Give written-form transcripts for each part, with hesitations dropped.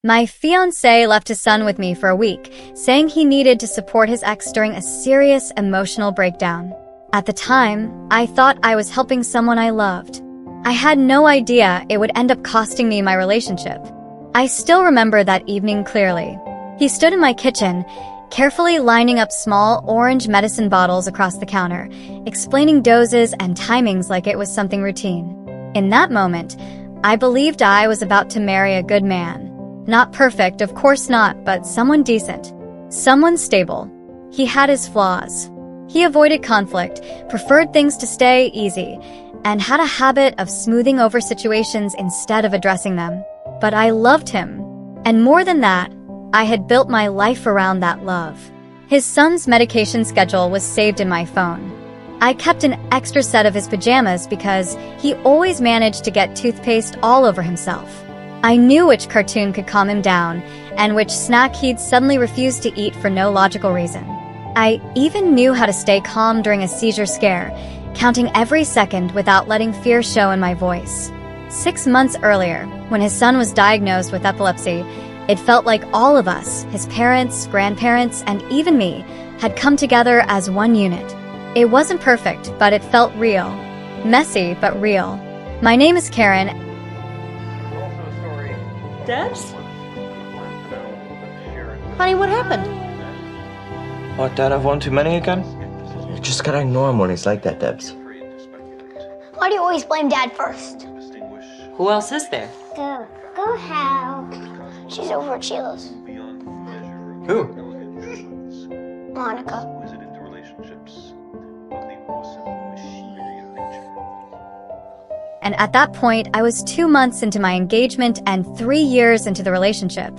My fiancé left his son with me for a week, saying he needed to support his ex during a serious emotional breakdown. At the time, I thought I was helping someone I loved. I had no idea it would end up costing me my relationship. I still remember that evening clearly. He stood in my kitchen, carefully lining up small orange medicine bottles across the counter, explaining doses and timings like it was something routine. In that moment, I believed I was about to marry a good man. Not perfect, of course not, but someone decent. Someone stable. He had his flaws. He avoided conflict, preferred things to stay easy, and had a habit of smoothing over situations instead of addressing them. But I loved him. And more than that, I had built my life around that love. His son's medication schedule was saved in my phone. I kept an extra set of his pajamas because he always managed to get toothpaste all over himself. I knew which cartoon could calm him down, and which snack he'd suddenly refuse to eat for no logical reason. I even knew how to stay calm during a seizure scare, counting every second without letting fear show in my voice. 6 months earlier, when his son was diagnosed with epilepsy, it felt like all of us, his parents, grandparents, and even me, had come together as one unit. It wasn't perfect, but it felt real. Messy, but real. My name is Karen. Debs? Honey, what happened? What, Dad, I've won too many again? You just gotta ignore him when he's like that, Debs. Why do you always blame Dad first? Who else is there? Go Hal. She's over at Sheila's. Who? Monica. And at that point, I was 2 months into my engagement and 3 years into the relationship.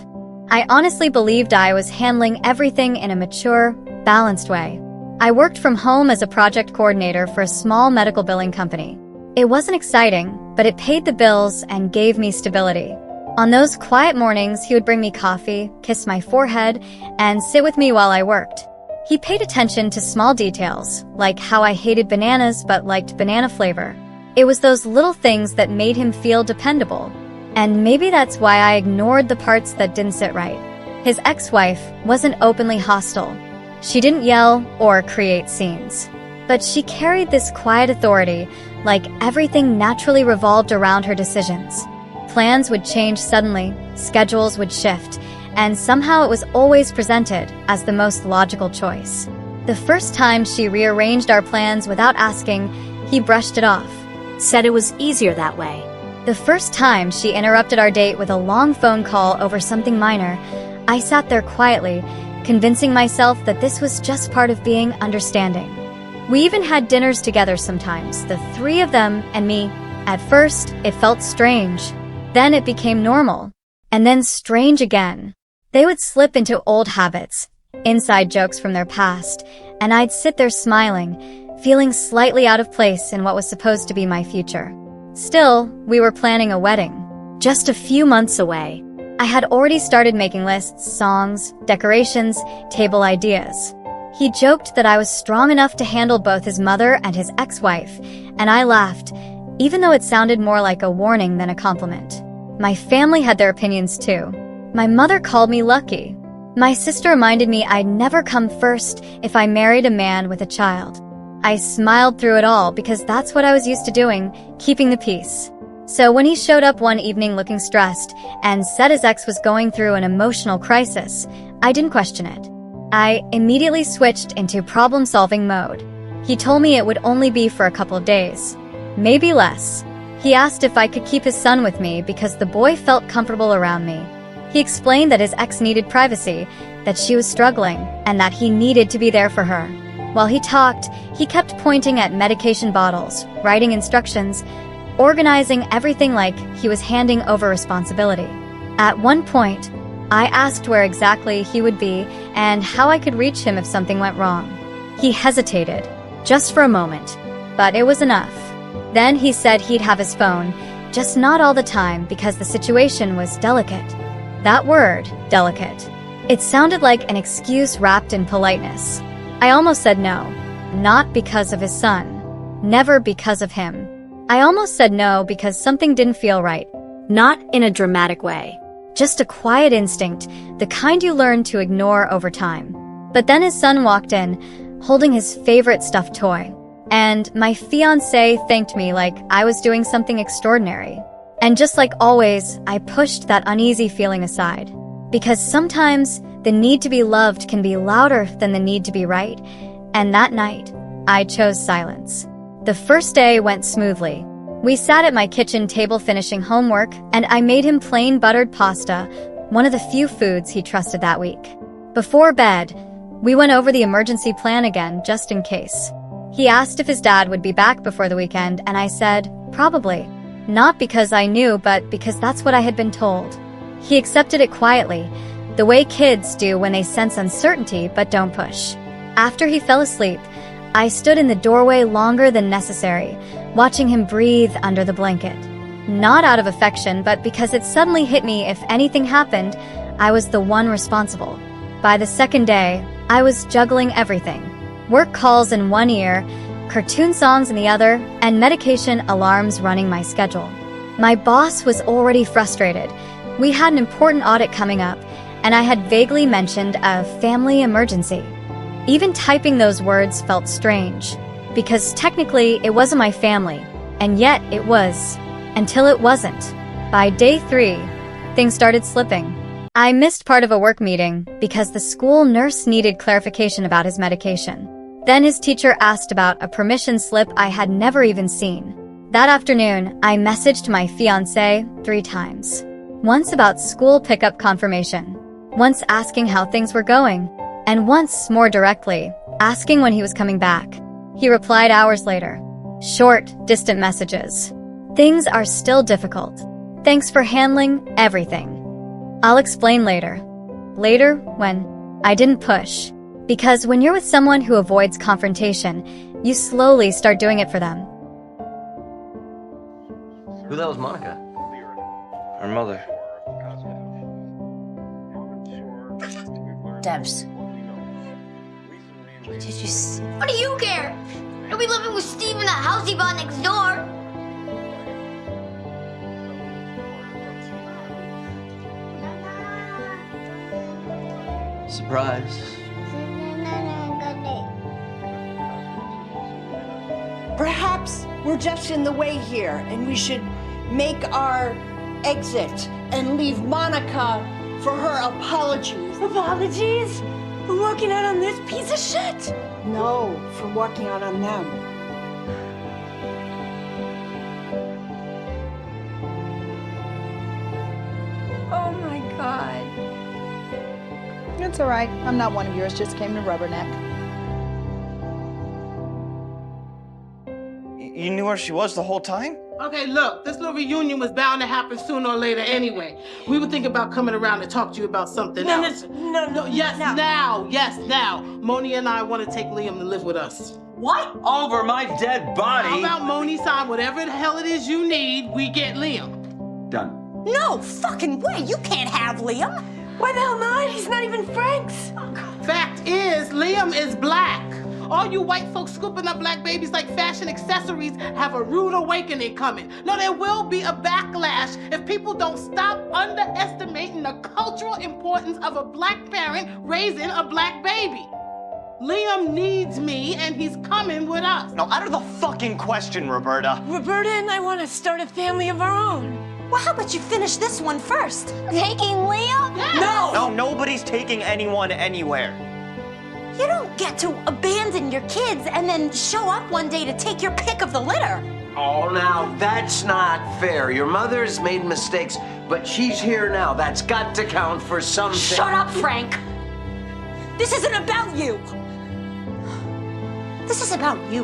I honestly believed I was handling everything in a mature, balanced way. I worked from home as a project coordinator for a small medical billing company. It wasn't exciting, but it paid the bills and gave me stability. On those quiet mornings, he would bring me coffee, kiss my forehead, and sit with me while I worked. He paid attention to small details, like how I hated bananas but liked banana flavor. It was those little things that made him feel dependable. And maybe that's why I ignored the parts that didn't sit right. His ex-wife wasn't openly hostile. She didn't yell or create scenes. But she carried this quiet authority, like everything naturally revolved around her decisions. Plans would change suddenly, schedules would shift, and somehow it was always presented as the most logical choice. The first time she rearranged our plans without asking, he brushed it off. Said it was easier that way. The first time she interrupted our date with a long phone call over something minor, I sat there quietly, convincing myself that this was just part of being understanding. We even had dinners together sometimes, the three of them and me. At first, it felt strange. Then it became normal. And then strange again. They would slip into old habits, inside jokes from their past, and I'd sit there smiling, feeling slightly out of place in what was supposed to be my future. Still, we were planning a wedding. Just a few months away. I had already started making lists, songs, decorations, table ideas. He joked that I was strong enough to handle both his mother and his ex-wife, and I laughed, even though it sounded more like a warning than a compliment. My family had their opinions too. My mother called me lucky. My sister reminded me I'd never come first if I married a man with a child. I smiled through it all because that's what I was used to doing, keeping the peace. So when he showed up one evening looking stressed and said his ex was going through an emotional crisis, I didn't question it. I immediately switched into problem-solving mode. He told me it would only be for a couple of days, maybe less. He asked if I could keep his son with me because the boy felt comfortable around me. He explained that his ex needed privacy, that she was struggling, and that he needed to be there for her. While he talked, he kept pointing at medication bottles, writing instructions, organizing everything like he was handing over responsibility. At one point, I asked where exactly he would be and how I could reach him if something went wrong. He hesitated, just for a moment, but it was enough. Then he said he'd have his phone, just not all the time because the situation was delicate. That word, delicate. It sounded like an excuse wrapped in politeness. I almost said no. Not because of his son. Never because of him. I almost said no because something didn't feel right. Not in a dramatic way. Just a quiet instinct, the kind you learn to ignore over time. But then his son walked in, holding his favorite stuffed toy. And my fiancé thanked me like I was doing something extraordinary. And just like always, I pushed that uneasy feeling aside. Because sometimes the need to be loved can be louder than the need to be right. And that night, I chose silence. The first day went smoothly. We sat at my kitchen table finishing homework, and I made him plain buttered pasta, one of the few foods he trusted that week. Before bed, we went over the emergency plan again, just in case. He asked if his dad would be back before the weekend, and I said, probably. Not because I knew, but because that's what I had been told. He accepted it quietly, the way kids do when they sense uncertainty but don't push. After he fell asleep, I stood in the doorway longer than necessary, watching him breathe under the blanket. Not out of affection, but because it suddenly hit me if anything happened, I was the one responsible. By the second day, I was juggling everything. Work calls in one ear, cartoon songs in the other, and medication alarms running my schedule. My boss was already frustrated. We had an important audit coming up, and I had vaguely mentioned a family emergency. Even typing those words felt strange, because technically it wasn't my family, and yet it was, until it wasn't. By day 3, things started slipping. I missed part of a work meeting because the school nurse needed clarification about his medication. Then his teacher asked about a permission slip I had never even seen. That afternoon, I messaged my fiancé 3 times. Once about school pickup confirmation, once asking how things were going, and once, more directly, asking when he was coming back. He replied hours later. Short, distant messages. Things are still difficult. Thanks for handling everything. I'll explain later. Later, when I didn't push. Because when you're with someone who avoids confrontation, you slowly start doing it for them. Who the hell's Monica? Her mother. Debs. Did you see? What do you care? You'll be living with Steve in that house he bought next door. Surprise. Perhaps we're just in the way here and we should make our exit and leave Monica for her apologies. Apologies? For walking out on this piece of shit? No, for walking out on them. Oh my God. It's all right. I'm not one of yours. Just came to rubberneck. You knew where she was the whole time? Okay, look, this little reunion was bound to happen sooner or later anyway. We were thinking about coming around and talk to you about something else. Yes, now. Moni and I want to take Liam to live with us. What? Over my dead body? How about Moni sign whatever the hell it is you need, we get Liam. Done. No fucking way. You can't have Liam. Why the hell not? He's not even Frank's. Fact is, Liam is black. All you white folks scooping up black babies like fashion accessories have a rude awakening coming. No, there will be a backlash if people don't stop underestimating the cultural importance of a black parent raising a black baby. Liam needs me, and he's coming with us. No, out of the fucking question, Roberta. Roberta and I want to start a family of our own. Well, how about you finish this one first? Taking Liam? Yeah. No, nobody's taking anyone anywhere. You don't get to abandon your kids and then show up one day to take your pick of the litter. Oh, now, that's not fair. Your mother's made mistakes, but she's here now. That's got to count for something. Shut up, Frank. This isn't about you. This is about you.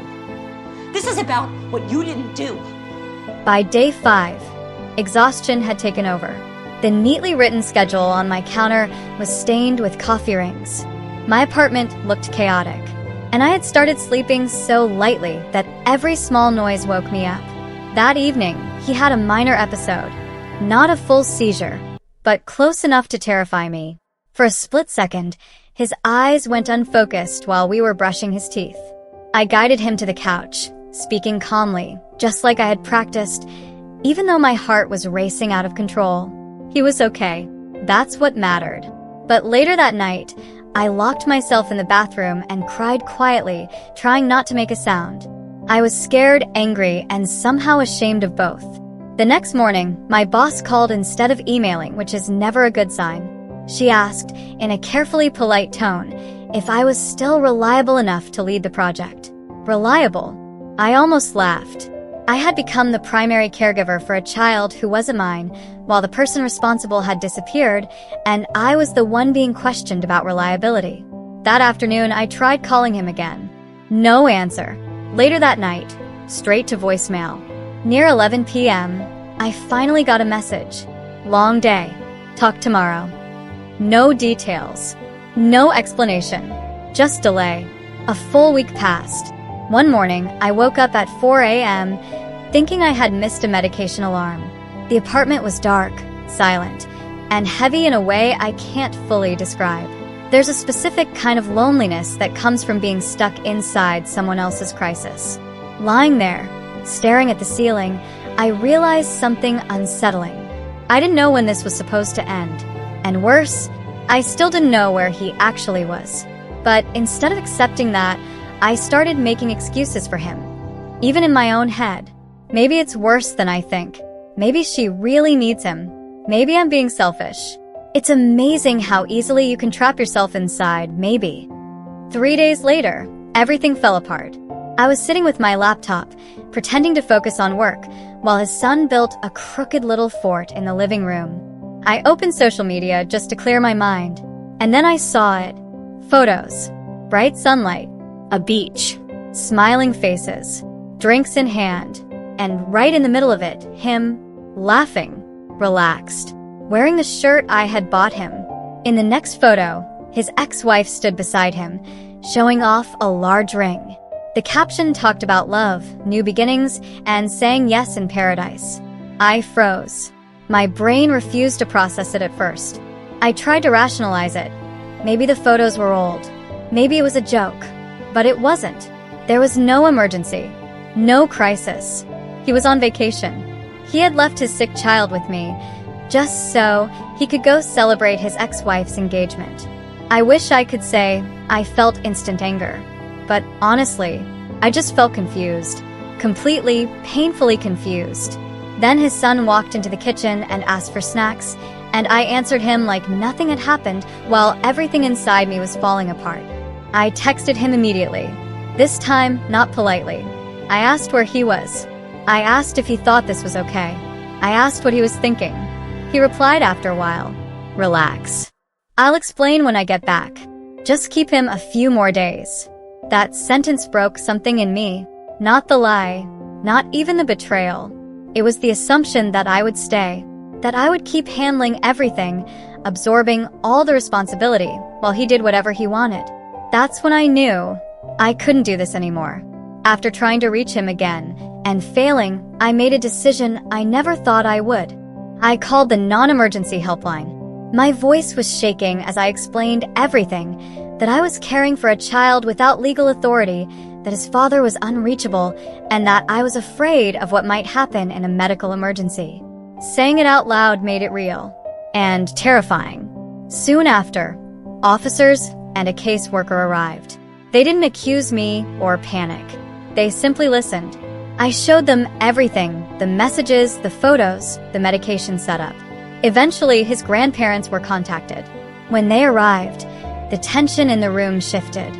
This is about what you didn't do. By day 5, exhaustion had taken over. The neatly written schedule on my counter was stained with coffee rings. My apartment looked chaotic, and I had started sleeping so lightly that every small noise woke me up. That evening, he had a minor episode. Not a full seizure, but close enough to terrify me. For a split second, his eyes went unfocused while we were brushing his teeth. I guided him to the couch, speaking calmly, just like I had practiced, even though my heart was racing out of control. He was okay. That's what mattered. But later that night, I locked myself in the bathroom and cried quietly, trying not to make a sound. I was scared, angry, and somehow ashamed of both. The next morning, my boss called instead of emailing, which is never a good sign. She asked, in a carefully polite tone, if I was still reliable enough to lead the project. Reliable? I almost laughed. I had become the primary caregiver for a child who wasn't mine, while the person responsible had disappeared, and I was the one being questioned about reliability. That afternoon, I tried calling him again. No answer. Later that night, straight to voicemail. Near 11 p.m., I finally got a message. Long day. Talk tomorrow. No details. No explanation. Just delay. A full week passed. One morning, I woke up at 4 a.m., thinking I had missed a medication alarm. The apartment was dark, silent, and heavy in a way I can't fully describe. There's a specific kind of loneliness that comes from being stuck inside someone else's crisis. Lying there, staring at the ceiling, I realized something unsettling. I didn't know when this was supposed to end. And worse, I still didn't know where he actually was. But instead of accepting that, I started making excuses for him. Even in my own head. Maybe it's worse than I think. Maybe she really needs him. Maybe I'm being selfish. It's amazing how easily you can trap yourself inside, maybe. 3 days later, everything fell apart. I was sitting with my laptop, pretending to focus on work, while his son built a crooked little fort in the living room. I opened social media just to clear my mind, and then I saw it. Photos, bright sunlight, a beach, smiling faces, drinks in hand, and right in the middle of it, him, laughing, relaxed, wearing the shirt I had bought him. In the next photo, his ex-wife stood beside him, showing off a large ring. The caption talked about love, new beginnings, and saying yes in paradise. I froze. My brain refused to process it at first. I tried to rationalize it. Maybe the photos were old. Maybe it was a joke. But it wasn't. There was no emergency. No crisis. He was on vacation. He had left his sick child with me, just so he could go celebrate his ex-wife's engagement. I wish I could say I felt instant anger. But honestly, I just felt confused. Completely, painfully confused. Then his son walked into the kitchen and asked for snacks, and I answered him like nothing had happened while everything inside me was falling apart. I texted him immediately. This time, not politely. I asked where he was. I asked if he thought this was okay. I asked what he was thinking. He replied after a while, "Relax. I'll explain when I get back. Just keep him a few more days." That sentence broke something in me. Not the lie, not even the betrayal. It was the assumption that I would stay, that I would keep handling everything, absorbing all the responsibility while he did whatever he wanted. That's when I knew I couldn't do this anymore. After trying to reach him again and failing, I made a decision I never thought I would. I called the non-emergency helpline. My voice was shaking as I explained everything, that I was caring for a child without legal authority, that his father was unreachable, and that I was afraid of what might happen in a medical emergency. Saying it out loud made it real and terrifying. Soon after, officers and a caseworker arrived. They didn't accuse me or panic. They simply listened. I showed them everything, the messages, the photos, the medication setup. Eventually, his grandparents were contacted. When they arrived, the tension in the room shifted.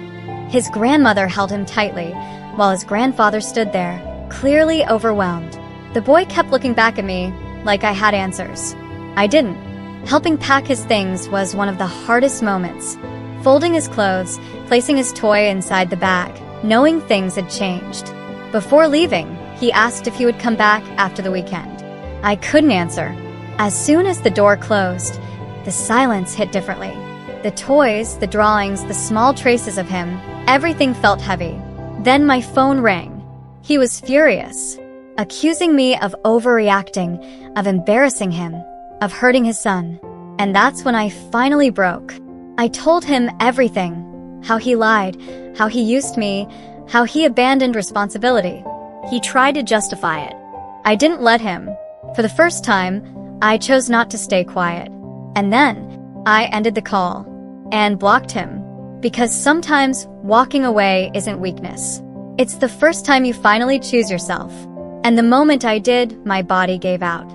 His grandmother held him tightly, while his grandfather stood there, clearly overwhelmed. The boy kept looking back at me like I had answers. I didn't. Helping pack his things was one of the hardest moments. Folding his clothes, placing his toy inside the bag, knowing things had changed. Before leaving, he asked if he would come back after the weekend. I couldn't answer. As soon as the door closed, the silence hit differently. The toys, the drawings, the small traces of him, everything felt heavy. Then my phone rang. He was furious, accusing me of overreacting, of embarrassing him, of hurting his son. And that's when I finally broke. I told him everything. How he lied, how he used me, how he abandoned responsibility. He tried to justify it. I didn't let him. For the first time, I chose not to stay quiet. And then, I ended the call and blocked him. Because sometimes walking away isn't weakness. It's the first time you finally choose yourself. And the moment I did, my body gave out.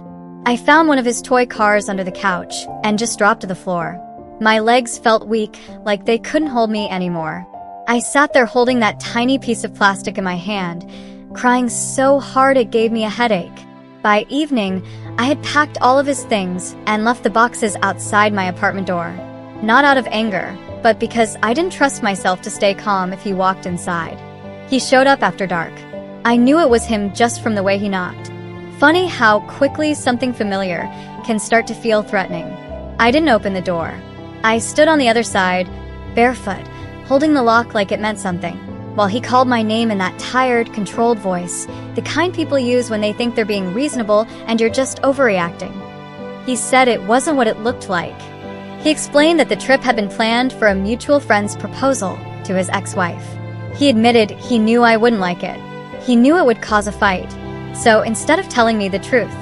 I found one of his toy cars under the couch and just dropped to the floor. My legs felt weak, like they couldn't hold me anymore. I sat there holding that tiny piece of plastic in my hand, crying so hard it gave me a headache. By evening, I had packed all of his things and left the boxes outside my apartment door. Not out of anger, but because I didn't trust myself to stay calm if he walked inside. He showed up after dark. I knew it was him just from the way he knocked. Funny how quickly something familiar can start to feel threatening. I didn't open the door. I stood on the other side, barefoot, holding the lock like it meant something, while he called my name in that tired, controlled voice, the kind people use when they think they're being reasonable and you're just overreacting. He said it wasn't what it looked like. He explained that the trip had been planned for a mutual friend's proposal to his ex-wife. He admitted he knew I wouldn't like it. He knew it would cause a fight. So instead of telling me the truth,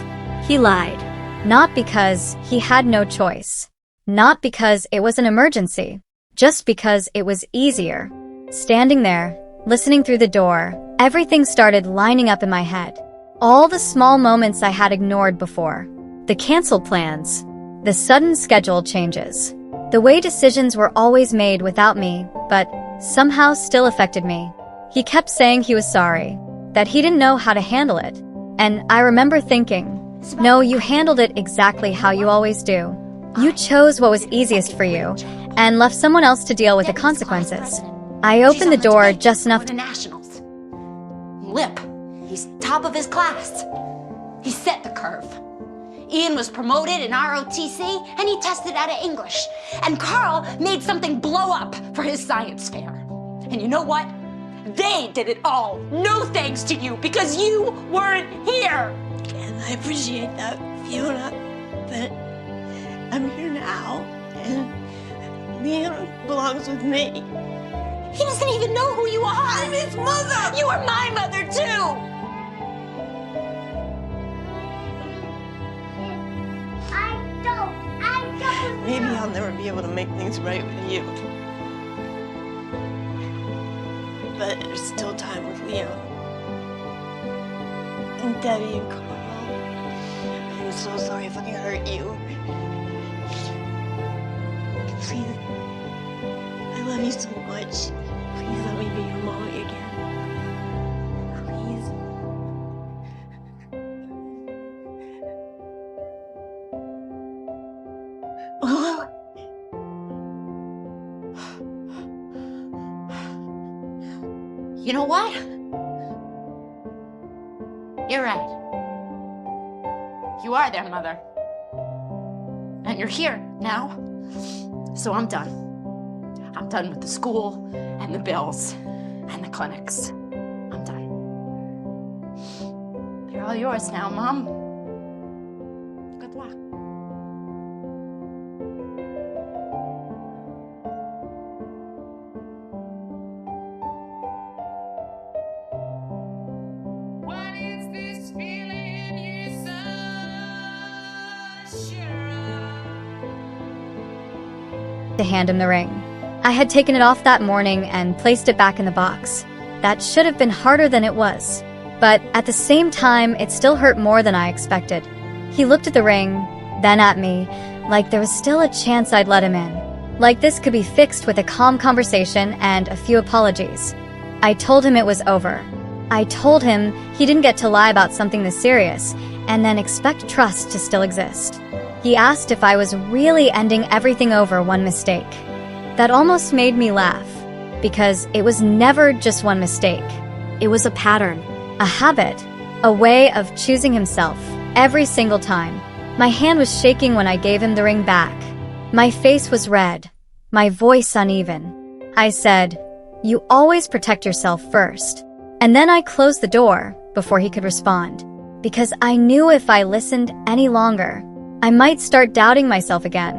he lied. Not because he had no choice. Not because it was an emergency. Just because it was easier. Standing there, listening through the door, everything started lining up in my head. All the small moments I had ignored before. The canceled plans. The sudden schedule changes. The way decisions were always made without me, but somehow still affected me. He kept saying he was sorry, that he didn't know how to handle it. And I remember thinking, no, you handled it exactly how you always do. You chose what was easiest for you, and left someone else to deal with the consequences. I opened the door just enough to nationals. Lip, he's top of his class. He set the curve. Ian was promoted in ROTC, and he tested out of English. And Carl made something blow up for his science fair. And you know what? They did it all, no thanks to you, because you weren't here. And I appreciate that, Fiona, but I'm here now, and Liam belongs with me. He doesn't even know who you are. I'm his mother. You are my mother, too. Maybe I'll never be able to make things right with you. But there's still time with Liam. And Debbie and Carl. I'm so sorry if I hurt you. Please. I love you so much. Please let me be your mommy again. Please. You know what? You're right. You are their mother. And you're here now. So I'm done. I'm done with the school and the bills and the clinics. I'm done. They're all yours now, Mom. Good luck. To hand him the ring. I had taken it off that morning and placed it back in the box. That should have been harder than it was. But at the same time, it still hurt more than I expected. He looked at the ring, then at me, like there was still a chance I'd let him in. Like this could be fixed with a calm conversation and a few apologies. I told him it was over. I told him he didn't get to lie about something this serious, and then expect trust to still exist. He asked if I was really ending everything over one mistake. That almost made me laugh, because it was never just one mistake. It was a pattern, a habit, a way of choosing himself every single time. My hand was shaking when I gave him the ring back. My face was red, my voice uneven. I said, "You always protect yourself first." And then I closed the door before he could respond, because I knew if I listened any longer, I might start doubting myself again,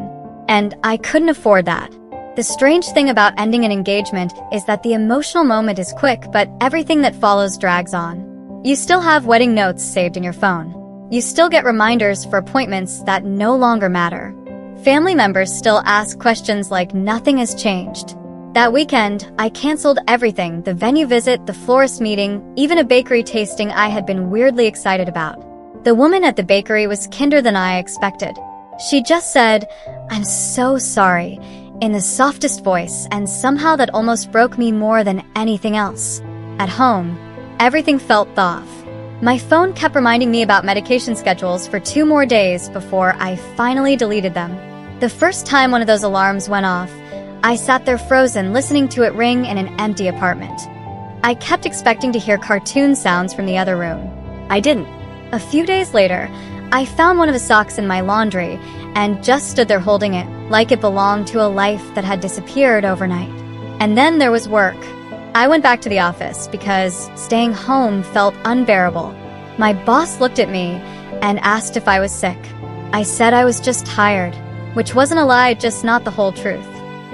and I couldn't afford that. The strange thing about ending an engagement is that the emotional moment is quick, but everything that follows drags on. You still have wedding notes saved in your phone. You still get reminders for appointments that no longer matter. Family members still ask questions like nothing has changed. That weekend, I canceled everything: the venue visit, the florist meeting, even a bakery tasting I had been weirdly excited about. The woman at the bakery was kinder than I expected. She just said, "I'm so sorry," in the softest voice, and somehow that almost broke me more than anything else. At home, everything felt off. My phone kept reminding me about medication schedules for 2 more days before I finally deleted them. The first time one of those alarms went off, I sat there frozen, listening to it ring in an empty apartment. I kept expecting to hear cartoon sounds from the other room. I didn't. A few days later, I found one of the socks in my laundry and just stood there holding it, like it belonged to a life that had disappeared overnight. And then there was work. I went back to the office because staying home felt unbearable. My boss looked at me and asked if I was sick. I said I was just tired, which wasn't a lie, just not the whole truth.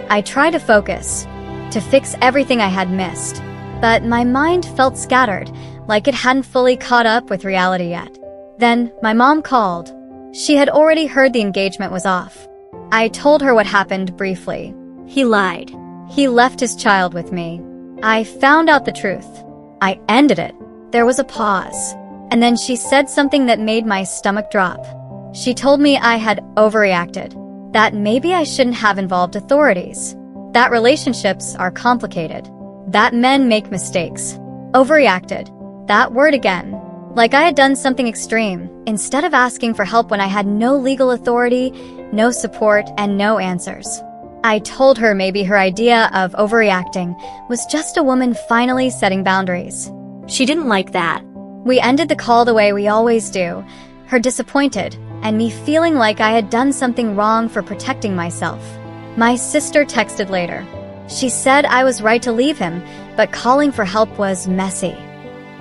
I tried to focus, to fix everything I had missed, but my mind felt scattered, like it hadn't fully caught up with reality yet. Then my mom called. She had already heard the engagement was off. I told her what happened briefly. He lied. He left his child with me. I found out the truth. I ended it. There was a pause. And then she said something that made my stomach drop. She told me I had overreacted, that maybe I shouldn't have involved authorities, that relationships are complicated, that men make mistakes. Overreacted. That word again. Like I had done something extreme, instead of asking for help when I had no legal authority, no support, and no answers. I told her maybe her idea of overreacting was just a woman finally setting boundaries. She didn't like that. We ended the call the way we always do, her disappointed, and me feeling like I had done something wrong for protecting myself. My sister texted later. She said I was right to leave him, but calling for help was messy.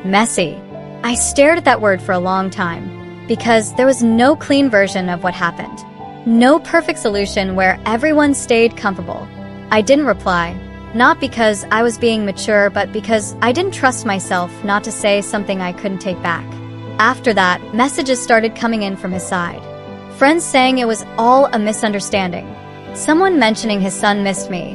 Messy. I stared at that word for a long time, because there was no clean version of what happened. No perfect solution where everyone stayed comfortable. I didn't reply, not because I was being mature, but because I didn't trust myself not to say something I couldn't take back. After that, messages started coming in from his side. Friends saying it was all a misunderstanding. Someone mentioning his son missed me,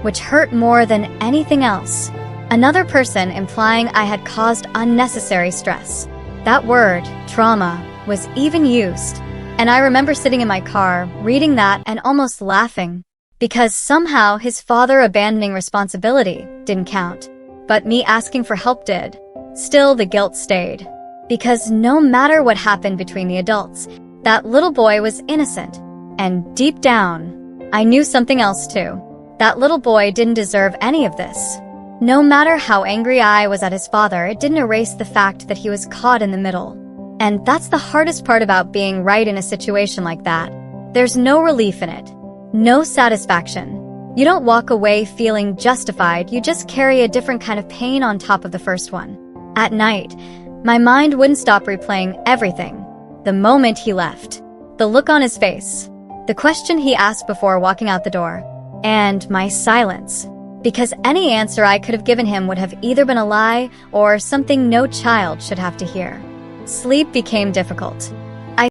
which hurt more than anything else. Another person implying I had caused unnecessary stress. That word, trauma, was even used. And I remember sitting in my car, reading that and almost laughing, because somehow his father abandoning responsibility didn't count, but me asking for help did. Still, the guilt stayed, because no matter what happened between the adults, that little boy was innocent. And deep down, I knew something else too. That little boy didn't deserve any of this. No matter how angry I was at his father, it didn't erase the fact that he was caught in the middle. And that's the hardest part about being right in a situation like that. There's no relief in it. No satisfaction. You don't walk away feeling justified, you just carry a different kind of pain on top of the first one. At night, my mind wouldn't stop replaying everything. The moment he left, the look on his face, the question he asked before walking out the door, and my silence. Because any answer I could have given him would have either been a lie or something no child should have to hear. Sleep became difficult.